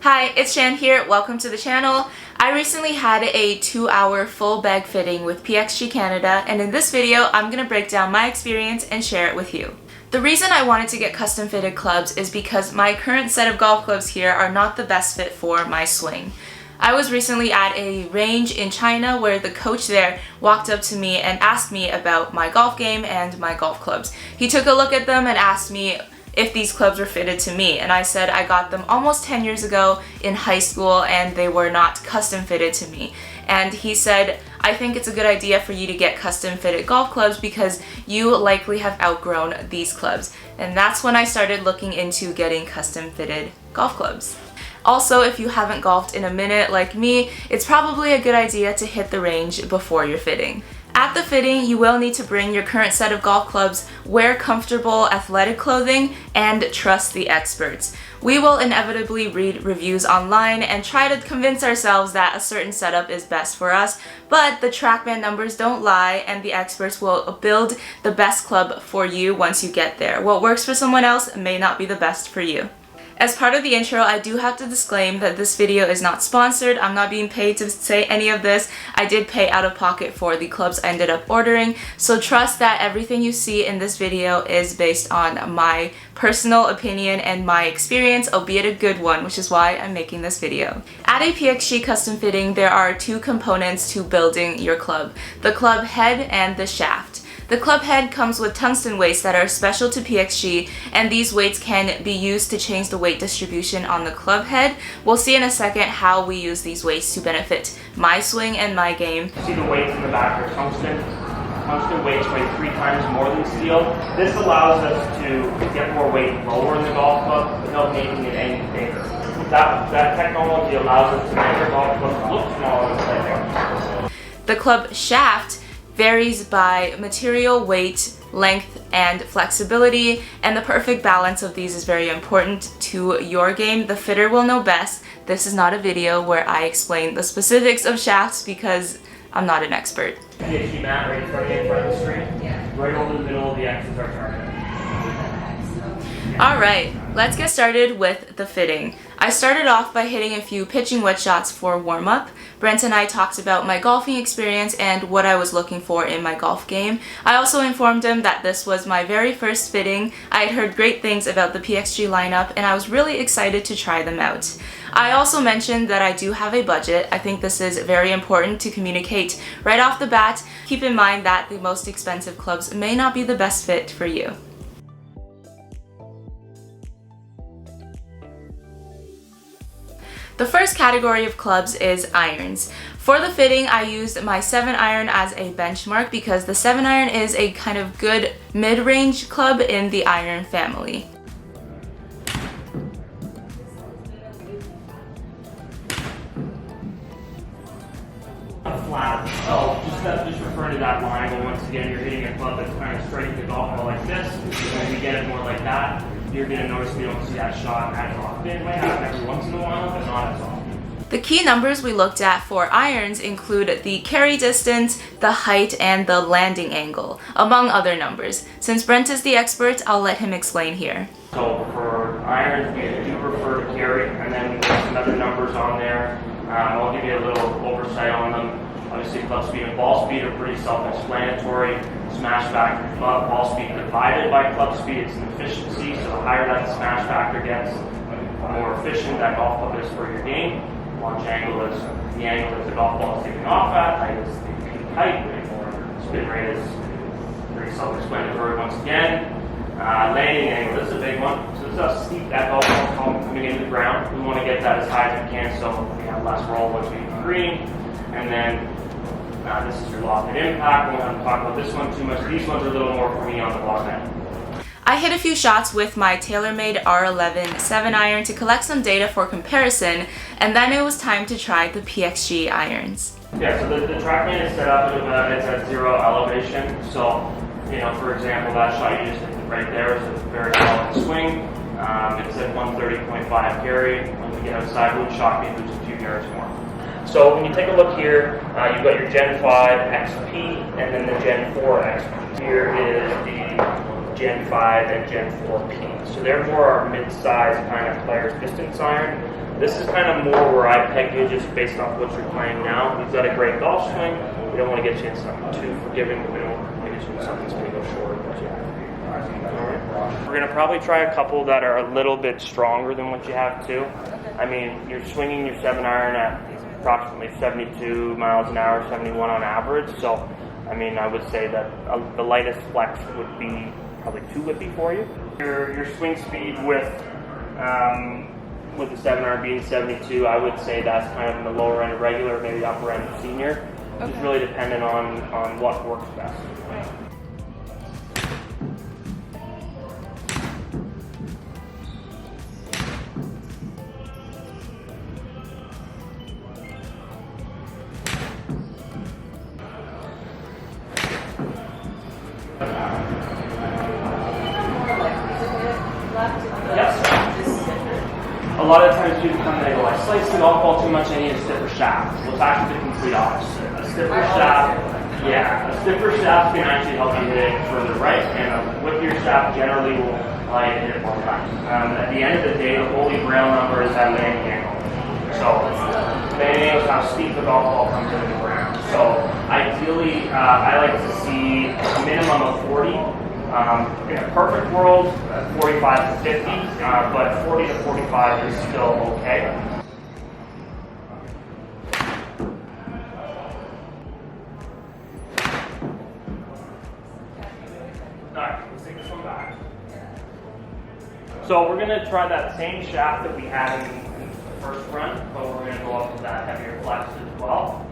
Hi, it's Shan here. Welcome to the channel. I recently had a 2-hour full bag fitting with PXG Canada, and in this video I'm going to break down my experience and share it with you. The reason I wanted to get custom fitted clubs is because my current set of golf clubs here are not the best fit for my swing. I was recently at a range in China where the coach there walked up to me and asked me about my golf game and my golf clubs. He took a look at them and asked me if these clubs were fitted to me, and I said I got them almost 10 years ago in high school and they were not custom fitted to me. And he said, I think it's a good idea for you to get custom fitted golf clubs because you likely have outgrown these clubs. And that's when I started looking into getting custom fitted golf clubs. Also, if you haven't golfed in a minute like me, it's probably a good idea to hit the range before your fitting. At the fitting, you will need to bring your current set of golf clubs, wear comfortable athletic clothing, and trust the experts. We will inevitably read reviews online and try to convince ourselves that a certain setup is best for us, but the TrackMan numbers don't lie and the experts will build the best club for you once you get there. What works for someone else may not be the best for you. As part of the intro, I do have to disclaim that this video is not sponsored. I'm not being paid to say any of this. I did pay out of pocket for the clubs I ended up ordering, so trust that everything you see in this video is based on my personal opinion and my experience, albeit a good one, which is why I'm making this video. At a PXG custom fitting, there are two components to building your club: the club head and the shaft. The club head comes with tungsten weights that are special to PXG, and these weights can be used to change the weight distribution on the club head. We'll see in a second how we use these weights to benefit my swing and my game. See the weights in the back are tungsten. Tungsten weights weigh 3 times more than steel. This allows us to get more weight lower in the golf club without making it any bigger. That technology allows us to make our golf clubs look smaller and slightly. The club shaft varies by material, weight, length, and flexibility, and the perfect balance of these is very important to your game. The fitter will know best. This is not a video where I explain the specifics of shafts because I'm not an expert. PXG mat right in front of the screen. Right over the middle of the X is our target. Alright, let's get started with the fitting. I started off by hitting a few pitching wedge shots for warm-up. Brent and I talked about my golfing experience and what I was looking for in my golf game. I also informed him that this was my very first fitting. I had heard great things about the PXG lineup and I was really excited to try them out. I also mentioned that I do have a budget. I think this is very important to communicate right off the bat. Keep in mind that the most expensive clubs may not be the best fit for you. The first category of clubs is irons. For the fitting, I used my 7-iron as a benchmark because the 7-iron is a kind of good mid-range club in the iron family. Flat. So just refer to that line, but once again you're hitting a club that's kind of striking the golf ball like this. When we get it more like that, you're going to notice we don't see that shot as often. It might happen every once in a while, but not as often. The key numbers we looked at for irons include the carry distance, the height, and the landing angle, among other numbers. Since Brent is the expert, I'll let him explain here. So for irons, we do refer to carry, and then there's some other numbers on there. I'll give you a little oversight on them. Obviously, club speed and ball speed are pretty self-explanatory. Smash factor, ball speed divided by club speed, it's an efficiency. So the higher that smash factor gets, the more efficient that golf club is for your game. Launch angle is the angle that the golf ball is taking off at. Height is the peak height. Spin rate is very self-explanatory once again. Landing angle, this is a big one. So this is how steep that golf ball is coming into the ground. We want to get that as high as we can so we have less roll once we hit the green. And then this is your loft and impact. We don't have to talk about this one too much. These ones are a little more for me on the bottom end. I hit a few shots with my TaylorMade R11 7-iron to collect some data for comparison, and then it was time to try the PXG irons. Yeah, so the TrackMan is set up, it's at 0 elevation. So, for example, that shot you just hit right there is a very solid swing. It's at 130.5 carry. When we get outside, we'll shock me lose a few yards more. So when you take a look here, you've got your Gen 5 XP and then the Gen 4 XP. Here is the Gen 5 and Gen 4P. So they're more our mid-size kind of players distance iron. This is kind of more where I peg you just based off what you're playing now. You've got a great golf swing. We don't want to get you in something too forgiving, but we don't want to get you in something that's going to go short. We're going to probably try a couple that are a little bit stronger than what you have too. I mean, you're swinging your 7-iron at approximately 72 miles an hour, 71 on average. So, I mean, I would say that the lightest flex would be probably too whippy for you. Your swing speed with the 7-iron being 72, I would say that's kind of in the lower end of regular, maybe the upper end of senior. Okay. It's really dependent on what works best. Right. A lot of times people come in and go, I sliced the golf ball too much, I need a stiffer shaft. Well, it's actually the complete opposite. A stiffer shaft, a stiffer shaft can actually help you hit it further right, and a whippier shaft generally will allow you to hit it more left. At the end of the day, the holy grail number is that landing angle. So, landing angle is how steep the golf ball comes into the ground. So, ideally, I like to see a minimum of 40. In a perfect world, 45 to 50, but 40 to 45 is still okay. Alright, let's take this one back. So we're going to try that same shaft that we had in the first run, but we're going to go up with that heavier flex as well.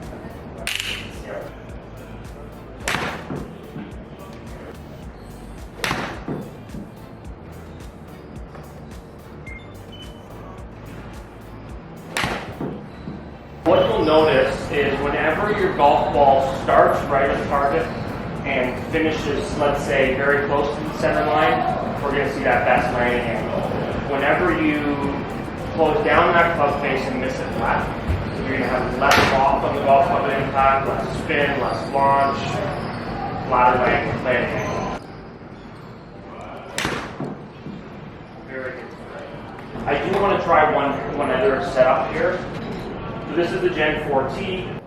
What you'll notice is whenever your golf ball starts right at target and finishes, let's say, very close to the center line, we're going to see that best landing angle. Whenever you close down that club face and miss it flat, you're going to have less loft on the golf club impact, less spin, less launch, flatter landing angle. Very good. I do want to try one other setup here. So this is the Gen 4T.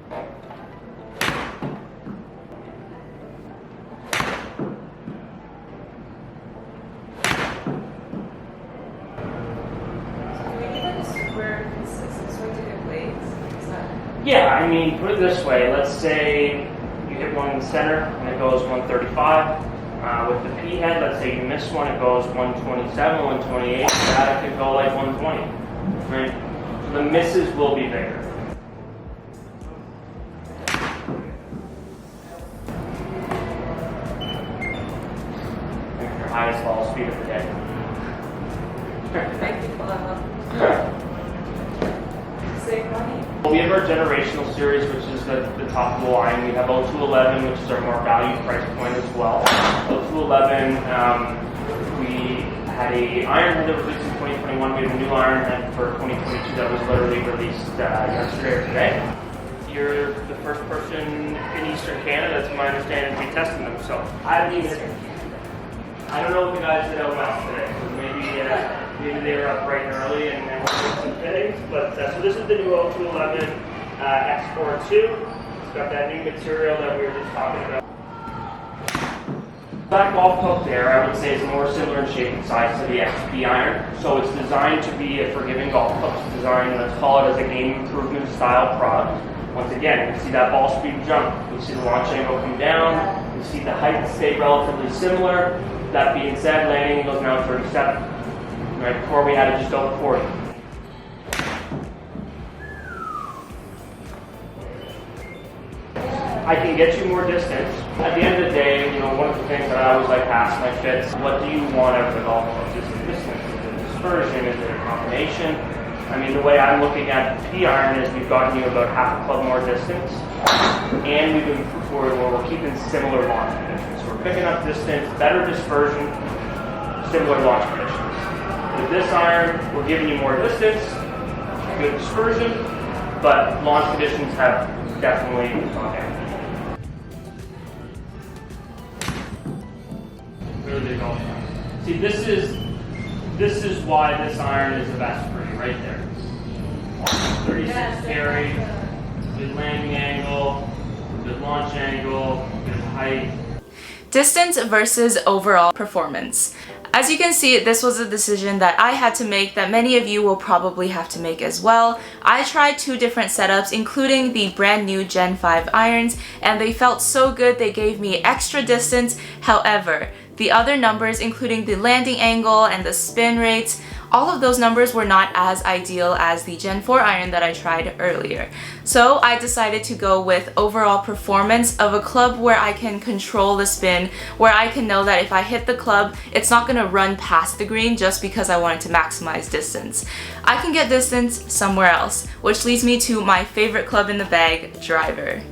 Yeah, I mean, put it this way. Let's say you hit one in the center and it goes 135. With the P head, let's say you miss one, it goes 127, 128. That it could go like 120. Right? So the misses will be bigger. Your highest ball speed of the day. Save money. We have our generational series, which is the top of the line. We have 0211, which is our more value price point as well. 0211, we had a iron head that was released in 2021. We have a new iron head for 2022 that was literally released yesterday or today. You're the first person in Eastern Canada, to my understanding, to be testing them. So I don't know if the guys did out west today. So maybe they were up bright and early and working some fittings. But so this is the new 0211 X42. It's got that new material that we were just talking about. That golf club there, I would say, is more similar in shape and size to the XP iron. So it's designed to be a forgiving golf club. It's designed, let's call it, as a game improvement style product. Once again, you see that ball speed jump. You see the launch angle come down. You see the height stay relatively similar. That being said, landing angle is now 37. Right before we had it just over 40. I can get you more distance. At the end of the day, one of the things that I always like to ask my fits, what do you want out of the golf club? Is it distance? Is it dispersion? Is it a combination? I mean, the way I'm looking at the P iron is we've gotten you about half a club more distance, and we're keeping similar launch conditions. So we're picking up distance, better dispersion, similar launch conditions. With this iron, we're giving you more distance, good dispersion, but launch conditions have definitely gone down. Really big golf shot. See, this is why this iron is the best for you, right there. 36 carry, good landing angle, good launch angle, good height. Distance versus overall performance. As you can see, this was a decision that I had to make that many of you will probably have to make as well. I tried 2 different setups, including the brand new Gen 5 irons, and they felt so good they gave me extra distance. However, the other numbers, including the landing angle and the spin rates, all of those numbers were not as ideal as the Gen 4 iron that I tried earlier. So I decided to go with overall performance of a club where I can control the spin, where I can know that if I hit the club, it's not going to run past the green just because I wanted to maximize distance. I can get distance somewhere else, which leads me to my favorite club in the bag, driver.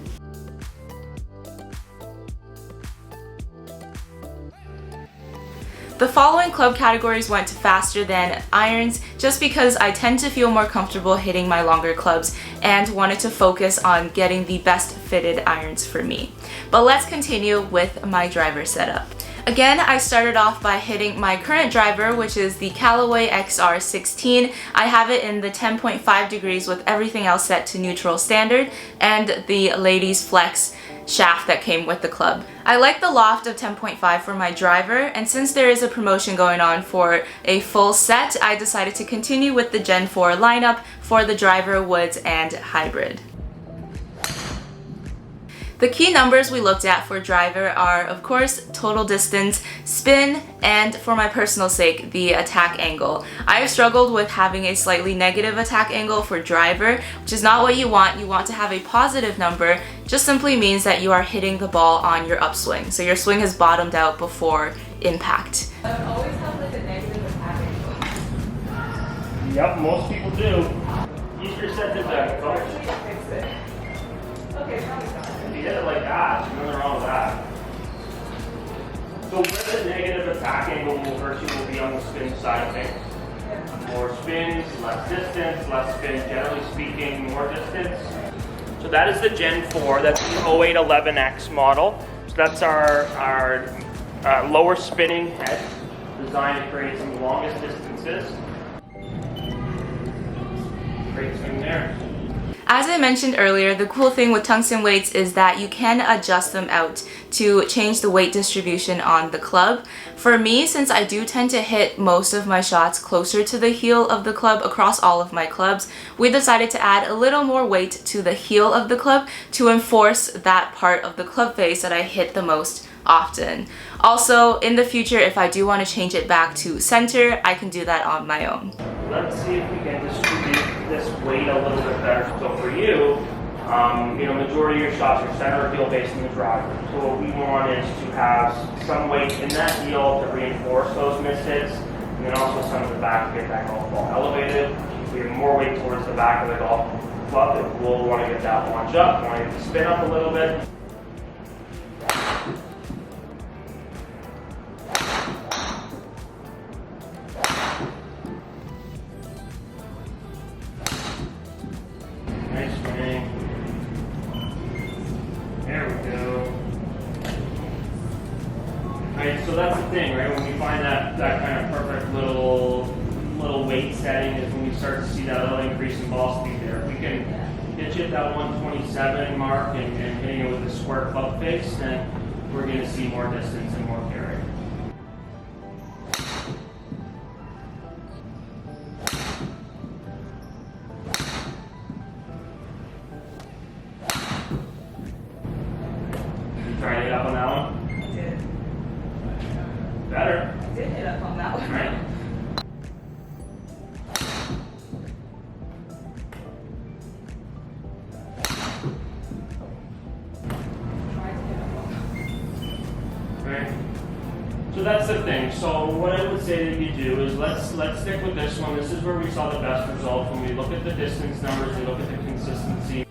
The following club categories went to faster than irons just because I tend to feel more comfortable hitting my longer clubs and wanted to focus on getting the best fitted irons for me. But let's continue with my driver setup. Again, I started off by hitting my current driver, which is the Callaway XR16. I have it in the 10.5 degrees with everything else set to neutral standard, and the Ladies Flex shaft that came with the club. I like the loft of 10.5 for my driver, and since there is a promotion going on for a full set, I decided to continue with the Gen 4 lineup for the driver, woods, and hybrid. The key numbers we looked at for driver are, of course, total distance, spin, and for my personal sake, the attack angle. I have struggled with having a slightly negative attack angle for driver, which is not what you want. You want to have a positive number. Just simply means that you are hitting the ball on your upswing. So your swing has bottomed out before impact. I would always have like a negative attack angle. Yep, most people do. Use your set to back, coach. Okay, probably not. If you hit it like that, there's nothing wrong with that. So where the negative attack angle will hurt you will be on the spin side of things. More spins, less distance, less spin, generally speaking, more distance. So that is the Gen 4, that's the 0811X model. So that's our lower spinning head, designed to create some longest distances. Great swing there. As I mentioned earlier, the cool thing with tungsten weights is that you can adjust them out to change the weight distribution on the club. For me, since I do tend to hit most of my shots closer to the heel of the club across all of my clubs, we decided to add a little more weight to the heel of the club to enforce that part of the club face that I hit the most often. Also, in the future, if I do want to change it back to center, I can do that on my own. Let's see if we can distribute this weight a little bit better. So for you, majority of your shots are center of heel based in the driver. So what we want is to have some weight in that heel to reinforce those missed hits, and then also some of the back to get that golf ball elevated. If we have more weight towards the back of the golf club, we'll want to get that launch up, want to get the spin up a little bit. Nice swing. There we go. Alright, so that's the thing, right? When we find that kind of perfect little weight setting is when we start to see that little increase in ball speed there. If we can get you at that 127 mark and hitting it with a square club face, then we're going to see more distance and more carry. Try to hit up on that one? I did. Better. I did hit up on that one. Right. Right. So that's the thing. So what I would say that you do is let's stick with this one. This is where we saw the best results when we look at the distance numbers, we look at the consistency.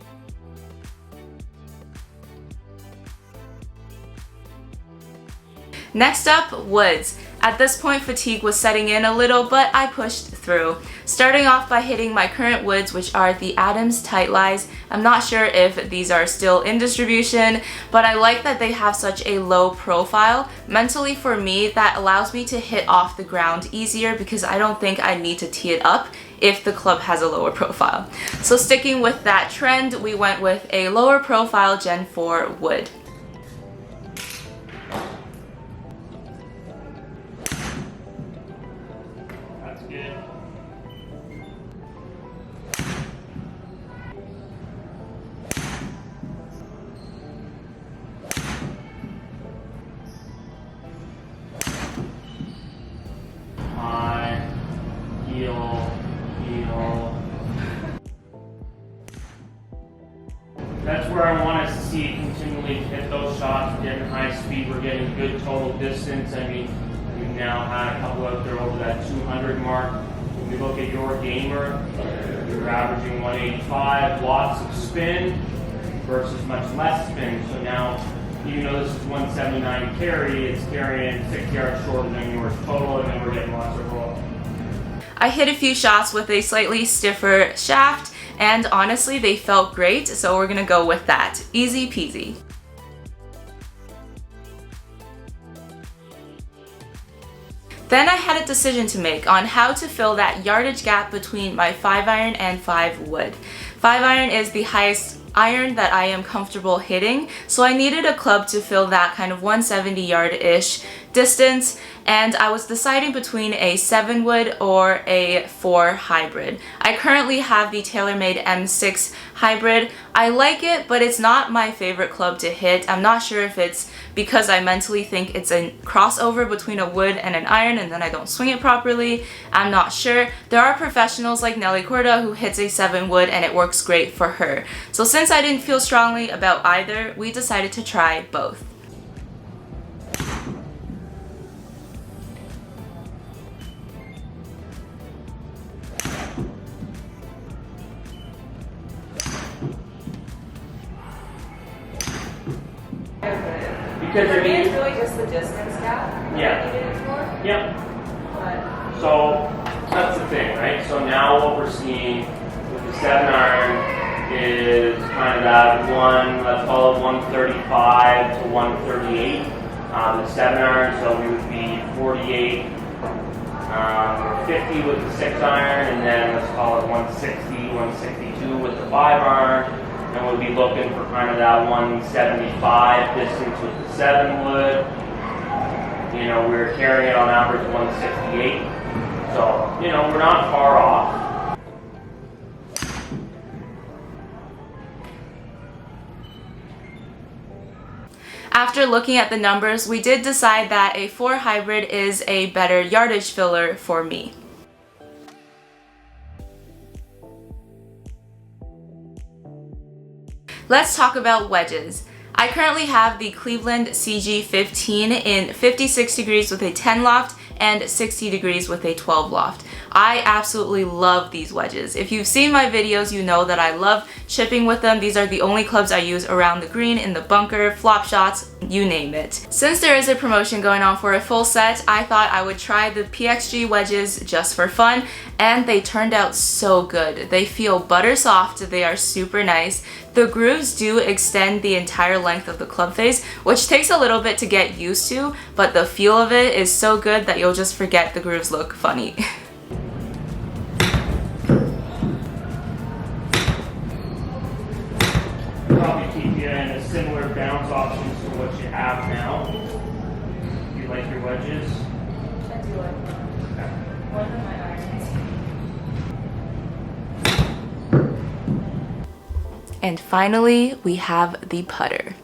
Next up, woods. At this point, fatigue was setting in a little, but I pushed through. Starting off by hitting my current woods, which are the Adams Tight Lies. I'm not sure if these are still in distribution, but I like that they have such a low profile. Mentally for me, that allows me to hit off the ground easier because I don't think I need to tee it up if the club has a lower profile. So sticking with that trend, we went with a lower profile Gen 4 wood. That's good. High, heel, heel. That's where I want us to see it continually hit those shots. We're getting high speed, we're getting good total distance. I mean, we've now had a couple out there over that 200 mark. When we look at your gamer, you're averaging 185, lots of spin versus much less spin. So now, even though this is 179 carry, it's carrying 6 yards shorter than yours total, and then we're getting lots of roll. I hit a few shots with a slightly stiffer shaft, and honestly they felt great, so we're gonna go with that. Easy peasy. Then I had a decision to make on how to fill that yardage gap between my 5-iron and 5 wood. 5-iron is the highest iron that I am comfortable hitting, so I needed a club to fill that kind of 170 yard-ish distance, and I was deciding between a 7 wood or a 4 hybrid. I currently have the TaylorMade M6 hybrid. I like it, but it's not my favorite club to hit. I'm not sure if it's because I mentally think it's a crossover between a wood and an iron and then I don't swing it properly. I'm not sure. There are professionals like Nelly Corda who hits a 7 wood and it works great for her. So since I didn't feel strongly about either, we decided to try both. Because I mean, it's really just the distance gap. Yeah. That you did it for. Yep. But So that's the thing, right? So now what we're seeing with the 7-iron is kind of that one, let's call it 135 to 138. The 7-iron, so we would be 48 or 50 with the 6-iron, and then let's call it 160, 162 with the 5-iron. And we'll be looking for kind of that 175 distance with the 7 wood. You know, we're carrying it on average 168. So, you know, we're not far off. after looking at the numbers, we did decide that a 4 hybrid is a better yardage filler for me. Let's talk about wedges. I currently have the Cleveland CG15 in 56 degrees with a 10 loft and 60 degrees with a 12 loft. I absolutely love these wedges. If you've seen my videos, you know that I love chipping with them. These are the only clubs I use around the green, in the bunker, flop shots, you name it. Since there is a promotion going on for a full set, I thought I would try the PXG wedges just for fun, and they turned out so good. They feel butter soft, they are super nice. The grooves do extend the entire length of the club face, which takes a little bit to get used to, but the feel of it is so good that you'll just forget the grooves look funny. Probably keep you in a similar bounce options to what you have now. You like your wedges? I do like them. Okay. One of my irons. And finally, we have the putter.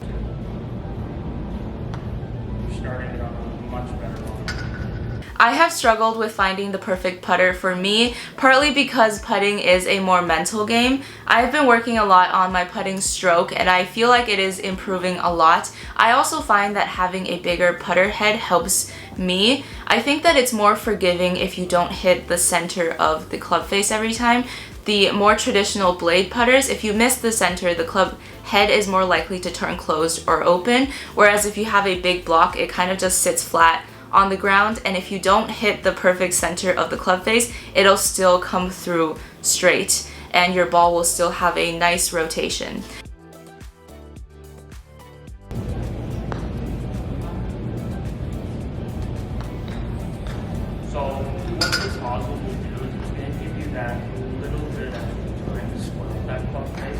You're starting it on a much better one. I have struggled with finding the perfect putter for me, partly because putting is a more mental game. I've been working a lot on my putting stroke and I feel like it is improving a lot. I also find that having a bigger putter head helps me. I think that it's more forgiving if you don't hit the center of the club face every time. The more traditional blade putters, if you miss the center, the club head is more likely to turn closed or open, whereas if you have a big block, it kind of just sits flat on the ground, and if you don't hit the perfect center of the club face, it'll still come through straight and your ball will still have a nice rotation. So what this hosel will do is it's going to give you that little bit of time to swirl that club face.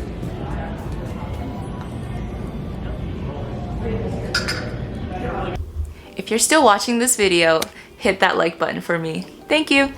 If you're still watching this video, hit that like button for me. Thank you!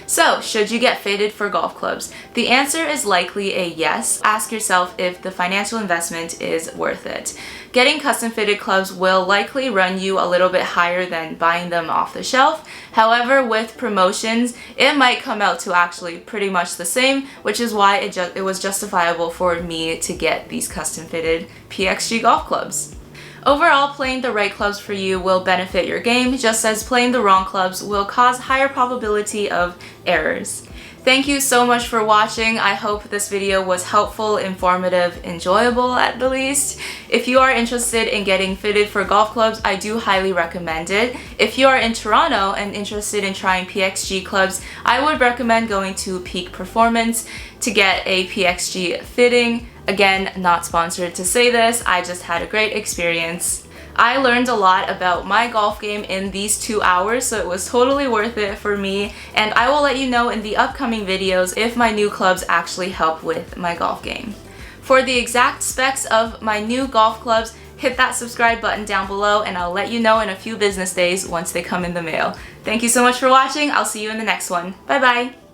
So, should you get fitted for golf clubs? The answer is likely a yes. Ask yourself if the financial investment is worth it. Getting custom fitted clubs will likely run you a little bit higher than buying them off the shelf. However, with promotions, it might come out to actually pretty much the same, which is why it was justifiable for me to get these custom fitted PXG golf clubs. Overall, playing the right clubs for you will benefit your game, just as playing the wrong clubs will cause higher probability of errors. Thank you so much for watching. I hope this video was helpful, informative, enjoyable at the least. If you are interested in getting fitted for golf clubs, I do highly recommend it. If you are in Toronto and interested in trying PXG clubs, I would recommend going to Peak Performance to get a PXG fitting. Again, not sponsored to say this, I just had a great experience. I learned a lot about my golf game in these 2 hours, so it was totally worth it for me, and I will let you know in the upcoming videos if my new clubs actually help with my golf game. For the exact specs of my new golf clubs, hit that subscribe button down below and I'll let you know in a few business days once they come in the mail. Thank you so much for watching, I'll see you in the next one. Bye bye!